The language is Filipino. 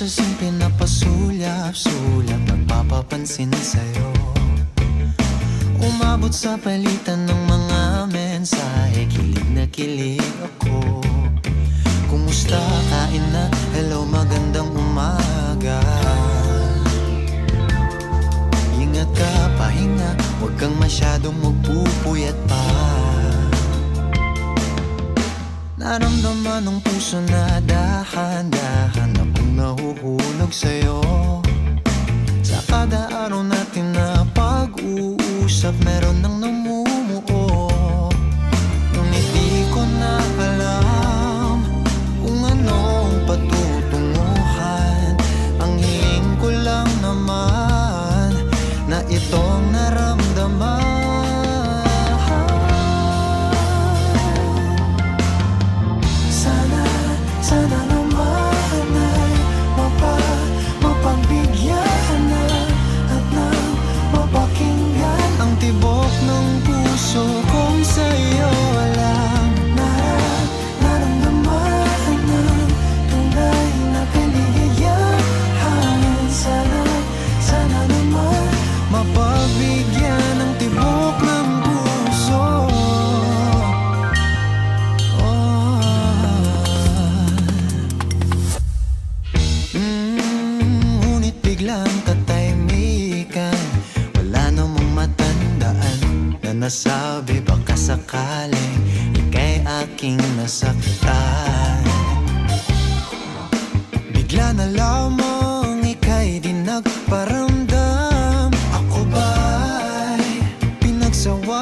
sa simple na pasulyap-sulyap, nagpapapansin sa'yo. Umabot sa palitan ng mga mensahe, kilig na kilig ako. Kumusta, kain na, hello, magandang umaga. Ingat ka, pahinga, huwag kang masyadong magpupuyat pa. Naramdaman ng puso na dahan-dahan akong nahuhulog sa'yo. Sa kada araw natin na pag-uusap, meron nang namumuo. Ngunit di ko na alam kung anong patutunguhan. Ang hiling ko lang naman na itong naramdaman. Sana naman ay mapagbigyan na at nang mapakinggan ang tibok ng puso kong sa'yo lang naramdaman ng tunay na kaligayahan. Sana naman mapagbigyan ang tibok ng puso. Ngunit biglang katahimikan, wala namang matandaan na nasabi baka sakaling ika'y aking nasaktan. Bigla na lamang ika'y di nagparamdam. Ako ba'y pinagsawa